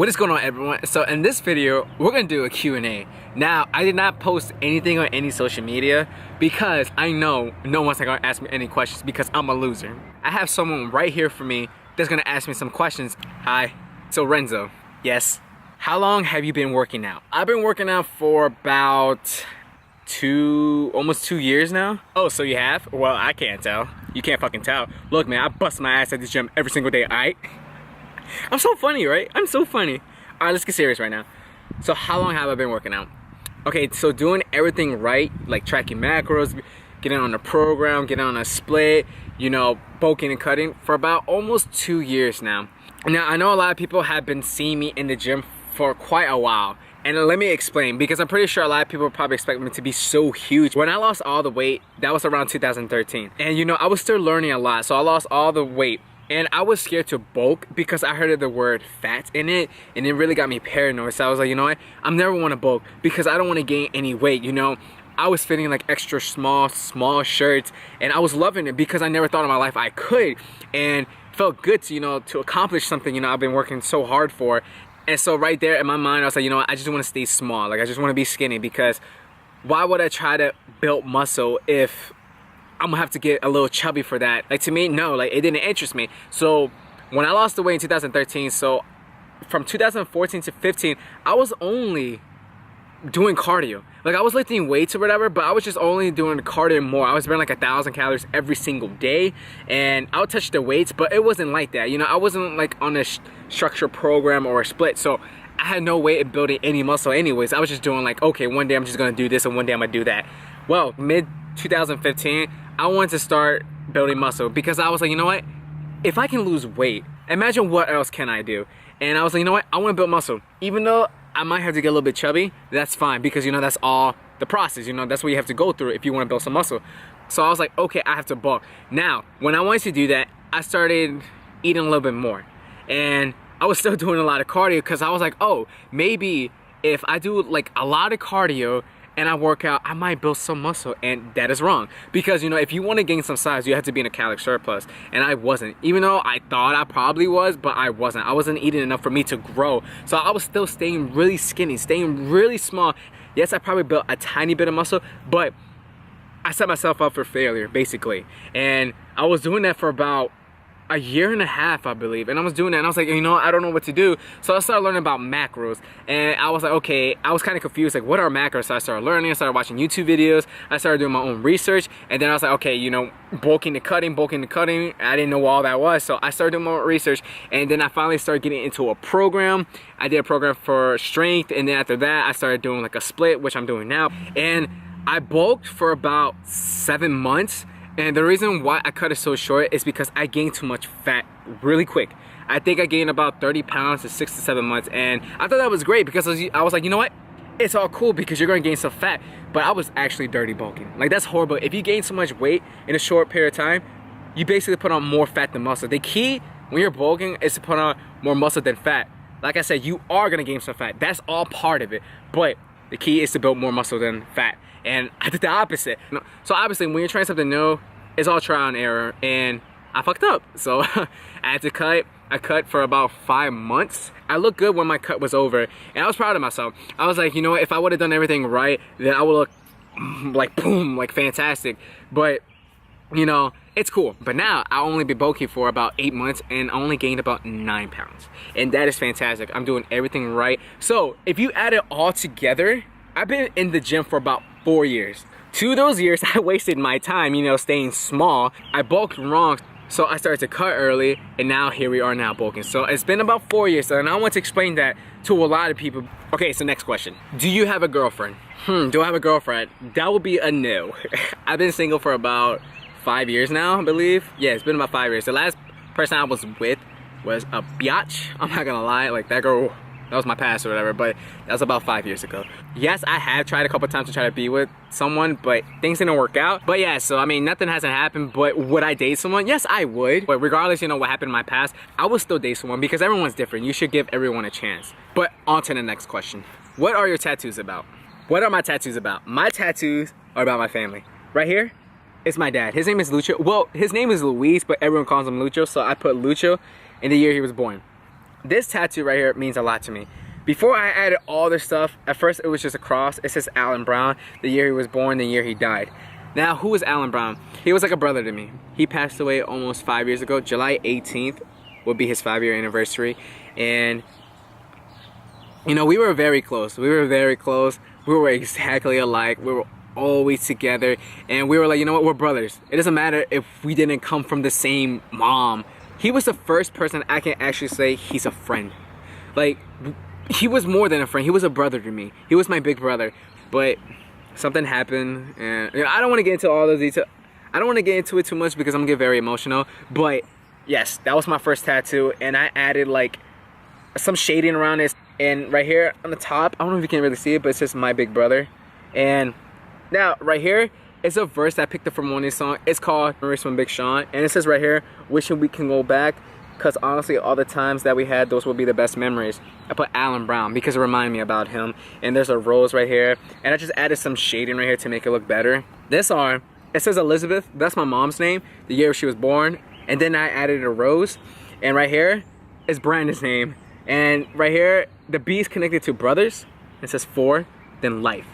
What is going on, everyone? So in this video, we're gonna do a Q&A. Now, I did not post anything on any social media because I know no one's gonna ask me any questions because I'm a loser. I have someone right here for me that's gonna ask me some questions. Hi. So Renzo, yes. How long have you been working out? I've been working out for about almost 2 years now. Oh, so you have? Well, I can't tell. You can't fucking tell. Look, man, I bust my ass at this gym every single day, alright? I'm so funny, right? I'm so funny. All right, let's get serious right now. So how long have I been working out? Okay, so doing everything right, like tracking macros, getting on a program, getting on a split, you know, bulking and cutting for about almost 2 years now. Now, I know a lot of people have been seeing me in the gym for quite a while. And let me explain, because I'm pretty sure a lot of people probably expect me to be so huge. When I lost all the weight, that was around 2013. And you know, I was still learning a lot, so I lost all the weight. And I was scared to bulk because I heard of the word fat in it, and it really got me paranoid. So I was like, you know what? I'm never want to bulk because I don't want to gain any weight, you know? I was fitting like extra small shirts, and I was loving it because I never thought in my life I could. And it felt good to, you know, to accomplish something, you know, I've been working so hard for. And so right there in my mind, I was like, you know what? I just want to stay small. Like, I just want to be skinny because why would I try to build muscle if I'm gonna have to get a little chubby for that? Like, to me, no, like, it didn't interest me. So when I lost the weight in 2013, so from 2014 to 15, I was only doing cardio. Like, I was lifting weights or whatever, but I was just only doing cardio more. I was burning like 1,000 calories every single day, and I would touch the weights, but it wasn't like that. You know, I wasn't like on a structured program or a split, so I had no way of building any muscle anyways. I was just doing like, okay, one day I'm just gonna do this and one day I'm gonna do that. Well, mid 2015, I wanted to start building muscle because I was like, you know what? If I can lose weight, imagine what else can I do? And I was like, you know what? I want to build muscle. Even though I might have to get a little bit chubby, that's fine because, you know, that's all the process. You know, that's what you have to go through if you want to build some muscle. So I was like, okay, I have to bulk. Now, when I wanted to do that, I started eating a little bit more. And I was still doing a lot of cardio because I was like, oh, maybe if I do like a lot of cardio and I work out, I might build some muscle. And that is wrong because, you know, if you want to gain some size, you have to be in a caloric surplus, and I wasn't. Even though I thought I probably was, but I wasn't eating enough for me to grow. So I was still staying really skinny, staying really small. Yes, I probably built a tiny bit of muscle, but I set myself up for failure basically. And I was doing that for about a year and a half, I believe. And I was doing that and I was like, you know, I don't know what to do. So I started learning about macros, and I was like, okay, I was kind of confused, like, what are macros? So I started learning, I started watching YouTube videos, I started doing my own research, and then I was like, okay, you know, bulking to cutting. I didn't know what all that was. So I started doing more research, and then I finally started getting into a program. I did a program for strength, and then after that, I started doing like a split, which I'm doing now. And I bulked for about 7 months. And the reason why I cut it so short is because I gained too much fat really quick. I think I gained about 30 pounds in 6 to 7 months. And I thought that was great because I was like, you know what? It's all cool because you're going to gain some fat. But I was actually dirty bulking. Like, that's horrible. If you gain so much weight in a short period of time, you basically put on more fat than muscle. The key when you're bulking is to put on more muscle than fat. Like I said, you are going to gain some fat. That's all part of it. But the key is to build more muscle than fat. And I did the opposite. So obviously, when you're trying something new, it's all trial and error, and I fucked up. So I had to cut. I cut for about 5 months. I looked good when my cut was over, and I was proud of myself. I was like, you know what? If I would have done everything right, then I would look like boom, like fantastic. But you know, it's cool. But now I only been bulking for about 8 months, and I only gained about 9 pounds, and that is fantastic. I'm doing everything right. So if you add it all together, I've been in the gym for about 4 years. 2 of those years, I wasted my time, you know, staying small. I bulked wrong, so I started to cut early, and now here we are now bulking. So it's been about 4 years, and I want to explain that to a lot of people. Okay, so next question. Do you have a girlfriend? Do I have a girlfriend? That would be a no. I've been single for about 5 years now, I believe. Yeah, it's been about 5 years. The last person I was with was a biatch. I'm not gonna lie, like, that girl, that was my past or whatever, but that was about 5 years ago. Yes, I have tried a couple times to try to be with someone, but things didn't work out. But yeah, so I mean, nothing hasn't happened, but would I date someone? Yes, I would. But regardless, you know, what happened in my past, I would still date someone because everyone's different. You should give everyone a chance. But on to the next question. What are your tattoos about? What are my tattoos about? My tattoos are about my family. Right here, it's my dad. His name is Lucho. Well, his name is Luis, but everyone calls him Lucho, so I put Lucho in the year he was born. This tattoo right here means a lot to me. Before I added all this stuff, at first it was just a cross. It says Alan Brown, the year he was born, the year he died. Now, who is Alan Brown? He was like a brother to me. He passed away almost 5 years ago. July 18th will be his 5-year anniversary. And, you know, we were very close. We were very close. We were exactly alike. We were always together. And we were like, you know what, we're brothers. It doesn't matter if we didn't come from the same mom. He was the first person I can actually say he's a friend. Like, he was more than a friend. He was a brother to me. He was my big brother. But something happened, and you know, I don't want to get into all the details. I don't want to get into it too much because I'm gonna get very emotional. But yes, that was my first tattoo, and I added like some shading around this. And right here on the top, I don't know if you can really see it, but it says my big brother. And now right here, it's a verse that I picked up from one of these songs. It's called Memories from Big Sean, and it says right here, wishing we can go back, because honestly, all the times that we had, those will be the best memories. I put Alan Brown because it reminded me about him. And there's a rose right here, and I just added some shading right here to make it look better. This arm, it says Elizabeth. That's my mom's name, the year she was born. And then I added a rose, and right here is Brandon's name. And right here, the B is connected to brothers. It says 4, then life,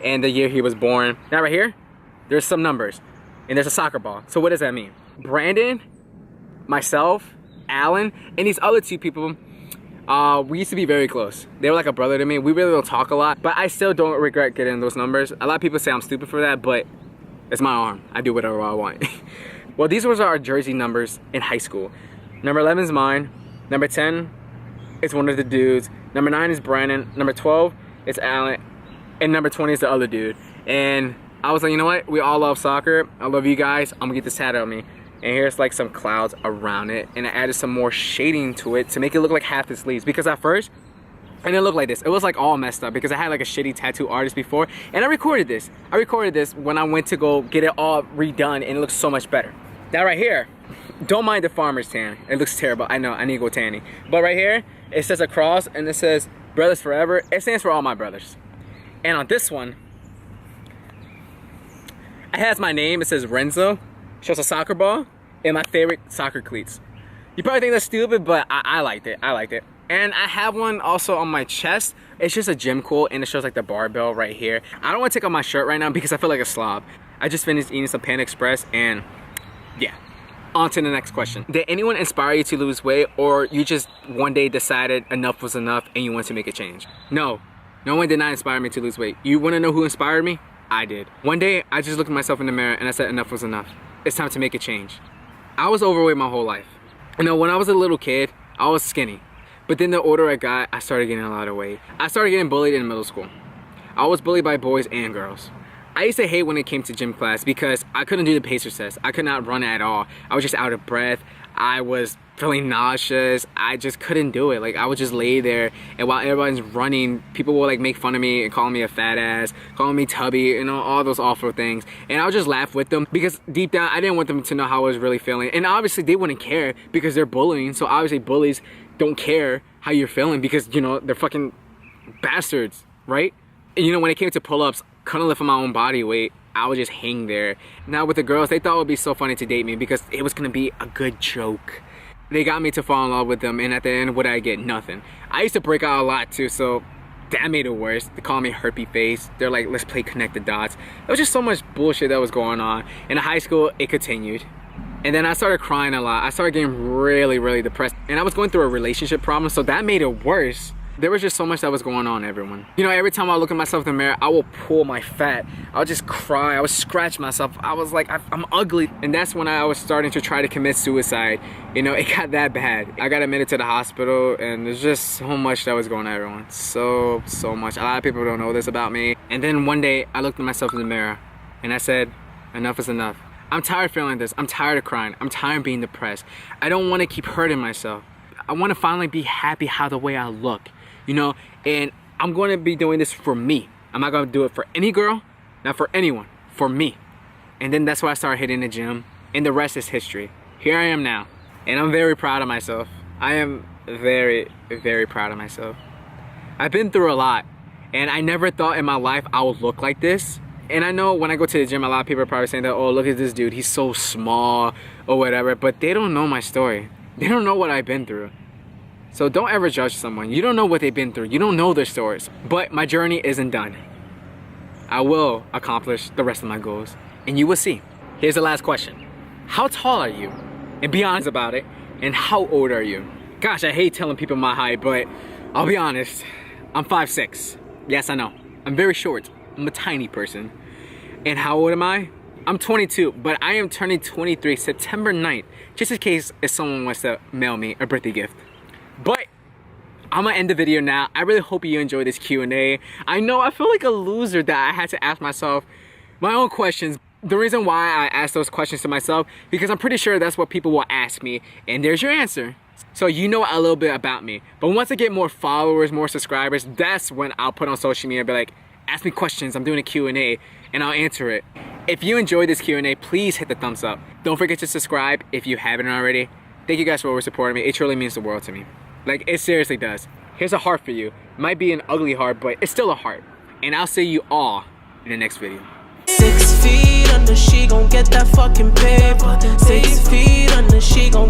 and the year he was born. Now right here, there's some numbers, and there's a soccer ball. So what does that mean? Brandon, myself, Alan, and these other 2 people, we used to be very close. They were like a brother to me. We really don't talk a lot, but I still don't regret getting those numbers. A lot of people say I'm stupid for that, but it's my arm. I do whatever I want. Well, these were our jersey numbers in high school. Number 11 is mine. Number 10 is one of the dudes. Number 9 is Brandon. Number 12 is Alan. And number 20 is the other dude. And I was like, you know what? We all love soccer. I love you guys. I'm gonna get this tattoo on me. And here's like some clouds around it. And I added some more shading to it to make it look like half the sleeves. Because at first, it didn't look like this. It was like all messed up because I had like a shitty tattoo artist before. And I recorded this. I recorded this when I went to go get it all redone, and it looks so much better. Now right here, don't mind the farmer's tan. It looks terrible. I know, I need to go tanning. But right here, it says a cross, and it says brothers forever. It stands for all my brothers. And on this one, it has my name. It says Renzo. Shows a soccer ball and my favorite soccer cleats. You probably think that's stupid, but I liked it. I liked it. And I have one also on my chest. It's just a gym quote, and it shows like the barbell right here. I don't want to take off my shirt right now because I feel like a slob. I just finished eating some Panda Express, and yeah. On to the next question. Did anyone inspire you to lose weight, or you just one day decided enough was enough and you want to make a change? No. No one did not inspire me to lose weight. You want to know who inspired me? I did. One day, I just looked at myself in the mirror and I said enough was enough. It's time to make a change. I was overweight my whole life. You know, when I was a little kid, I was skinny. But then the older I got, I started getting a lot of weight. I started getting bullied in middle school. I was bullied by boys and girls. I used to hate when it came to gym class because I couldn't do the pacer test. I could not run at all. I was just out of breath. I was feeling nauseous. I just couldn't do it. Like, I would just lay there, and while everyone's running, people will like make fun of me and call me a fat ass, calling me tubby, you know, all those awful things. And I would just laugh with them because deep down, I didn't want them to know how I was really feeling. And obviously, they wouldn't care because they're bullying. So obviously, bullies don't care how you're feeling because, you know, they're fucking bastards, right? And you know, when it came to pull-ups, couldn't lift my own body weight. I would just hang there. Now with the girls, they thought it would be so funny to date me because it was gonna be a good joke. They got me to fall in love with them, and at the end, what did I get? Nothing. I used to break out a lot too, so that made it worse. They call me herpy face. They're like, let's play connect the dots. There was just so much bullshit that was going on. In high school, it continued. And then I started crying a lot. I started getting really, really depressed. And I was going through a relationship problem, so that made it worse. There was just so much that was going on, everyone. You know, every time I look at myself in the mirror, I will pull my fat. I would just cry. I would scratch myself. I was like, I'm ugly. And that's when I was starting to try to commit suicide. You know, it got that bad. I got admitted to the hospital, and there's just so much that was going on, everyone. So much. A lot of people don't know this about me. And then one day, I looked at myself in the mirror, and I said, enough is enough. I'm tired of feeling this. I'm tired of crying. I'm tired of being depressed. I don't want to keep hurting myself. I want to finally be happy how the way I look. You know, and I'm going to be doing this for me. I'm not going to do it for any girl, not for anyone, for me. And then that's why I started hitting the gym, and the rest is history. Here I am now, and I'm very proud of myself. I am very, very proud of myself. I've been through a lot, and I never thought in my life I would look like this. And I know when I go to the gym, a lot of people are probably saying that, oh, look at this dude, he's so small or whatever, but they don't know my story. They don't know what I've been through. So don't ever judge someone. You don't know what they've been through. You don't know their stories. But my journey isn't done. I will accomplish the rest of my goals, and you will see. Here's the last question. How tall are you? And be honest about it. And how old are you? Gosh, I hate telling people my height, but I'll be honest. I'm 5'6". Yes, I know. I'm very short. I'm a tiny person. And how old am I? I'm 22, but I am turning 23 September 9th, just in case if someone wants to mail me a birthday gift. But I'm gonna end the video now. I really hope you enjoyed this Q&A. I know I feel like a loser that I had to ask myself my own questions. The reason why I asked those questions to myself, because I'm pretty sure that's what people will ask me, and there's your answer. So you know a little bit about me. But once I get more followers, more subscribers, that's when I'll put on social media and be like, ask me questions, I'm doing a Q&A, and I'll answer it. If you enjoyed this Q&A, please hit the thumbs up. Don't forget to subscribe if you haven't already. Thank you guys for always supporting me. It truly means the world to me. Like, it seriously does. Here's a heart for you. It might be an ugly heart, but it's still a heart. And I'll see you all in the next video. 6 feet under, she gon' get that fucking paper. 6 feet under, she gon'